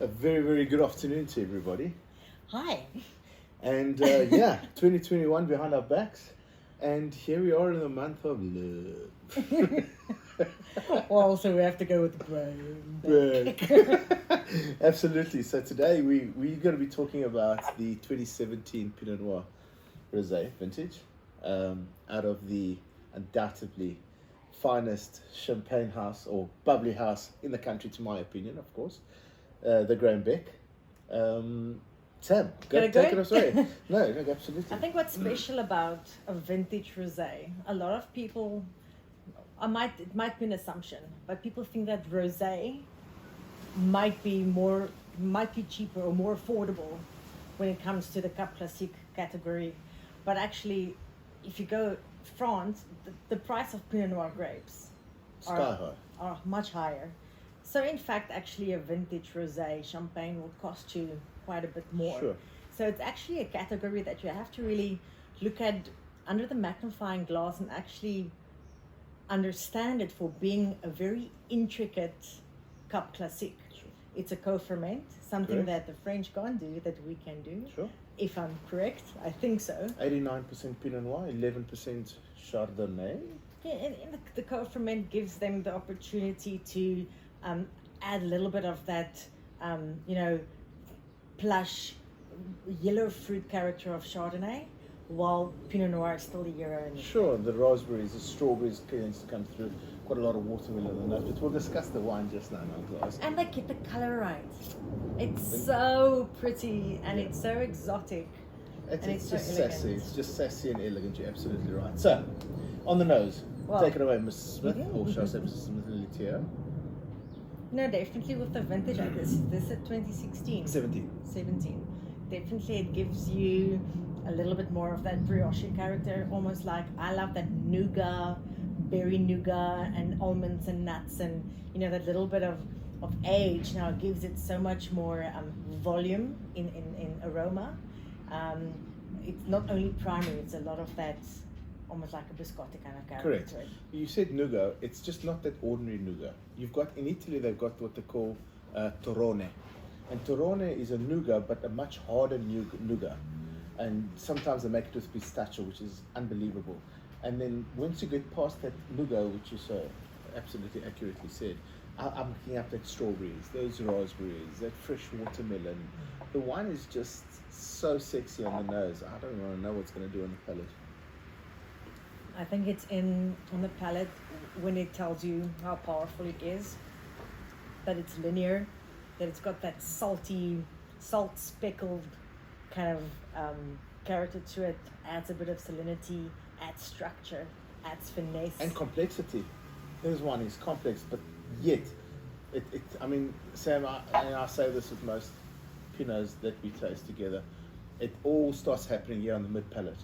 A very, very good afternoon to everybody. Hi. And 2021 behind our backs. And here we are in the month of love. Well, so we have to go with the Back. Absolutely. So today we're going to be talking about the 2017 Pinot Noir Rosé vintage out of the undoubtedly finest champagne house or bubbly house in the country, to my opinion, of course. The Beck. Sam, take it away. No, absolutely. I think what's special about a vintage rosé, a lot of people, it might be an assumption, but people think that rosé might be cheaper or more affordable when it comes to the Cap Classique category. But actually, if you go France, the price of Pinot Noir grapes are much higher. So in fact, actually a vintage rosé champagne will cost you quite a bit more. Sure. So it's actually a category that you have to really look at under the magnifying glass and actually understand it for being a very intricate Cap Classique. Sure. It's a co-ferment, something Correct. that the French can't do, that we can do. Sure. If I'm correct, I think so. 89% Pinot Noir, 11% Chardonnay. Yeah, and the co-ferment gives them the opportunity to add a little bit of that, plush yellow fruit character of Chardonnay, while Pinot Noir is still a year in. Sure, the raspberries, the strawberries tends to come through. Quite a lot of watermelon in that, but we'll discuss the wine just now. And they get the color right. It's so pretty and it's so exotic. It's so just elegant. sassy. It's just sassy and elegant. You're absolutely right. So, on the nose, take it away, Miss Smith, or shall I say Mrs. Smith-Letier? No, definitely with the vintage. This is 2016. 17. Definitely, it gives you a little bit more of that brioche character, almost like I love that nougat, berry nougat, and almonds and nuts, and that little bit of age now gives it so much more volume in aroma. It's not only primary; it's a lot of that, almost like a biscotti kind of character. Correct. You said nougat. It's just not that ordinary nougat. You've got in Italy. They've got what they call torrone, and torrone is a nougat, but a much harder nougat. And sometimes they make it with pistachio, which is unbelievable. And then once you get past that nougat, which you so absolutely accurately said, I'm picking up that strawberries, those raspberries, that fresh watermelon. The wine is just so sexy on the nose. I don't want to know what's going to do on the palate. I think it's on the palate when it tells you how powerful it is, that it's linear, that it's got that salt speckled kind of character to it, adds a bit of salinity, adds structure, adds finesse. And complexity. This wine is complex, but yet, Sam, I say this with most Pinots that we taste together, it all starts happening here on the mid-palate.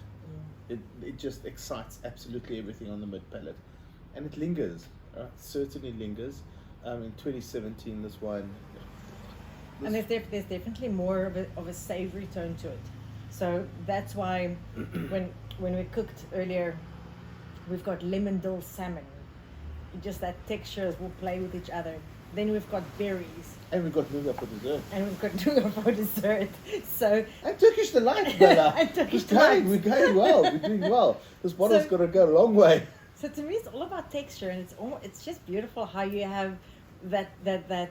It just excites absolutely everything on the mid-palate. And it lingers, right? Certainly lingers. In 2017, this wine... And there's definitely more of a savory tone to it. So that's why when we cooked earlier, we've got lemon dill salmon. Just that textures will play with each other. Then we've got berries. And we've got nougat for dessert. So and Turkish delight, Bella. And Turkish We're going well. We're doing well. This bottle's got to go a long way. So to me, it's all about texture, and it's just beautiful how you have that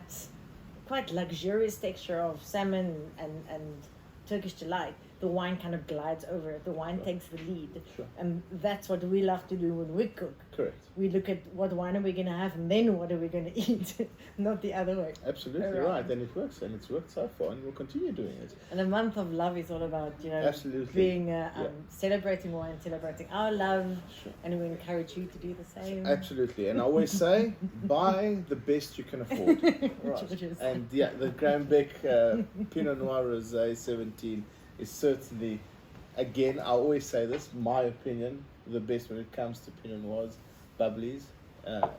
quite luxurious texture of salmon and Turkish delight. The wine kind of glides over it. The wine takes the lead. Sure. And that's what we love to do when we cook. Correct. We look at what wine are we going to have and then what are we going to eat, not the other way. Absolutely right. And it works, and it's worked so far, and we'll continue doing it. And the month of love is all about, Absolutely. being celebrating wine, celebrating our love, Sure. and we encourage you to do the same. Absolutely. And I always say, buy the best you can afford. Right. And the Beck Pinot Noir Rosé 17 is certainly, again, I always say this, my opinion, the best when it comes to Pinot Noirs, bubblies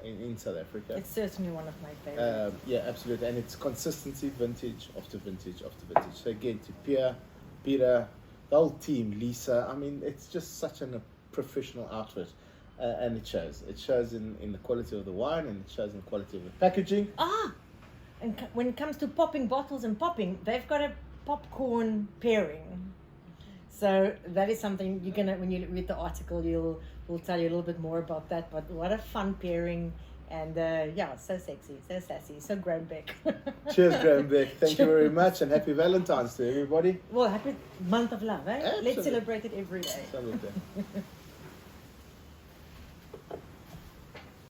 in South Africa. It's certainly one of my favorites. Yeah, absolutely. And it's consistency, vintage after vintage after vintage. So again, to Pierre, Peter, the whole team, Lisa, it's just such a professional outfit. And it shows. It shows in the quality of the wine, and it shows in the quality of the packaging. and when it comes to popping bottles and popping, they've got a popcorn pairing. So that is something you're gonna, when you read the article, we'll tell you a little bit more about that. But what a fun pairing, and yeah, so sexy, so sassy, so Graham Beck. Cheers, Graham Beck. Thank you very much, and happy Valentine's to everybody. Well, happy month of love, eh? Absolutely. Let's celebrate it every day. Absolutely.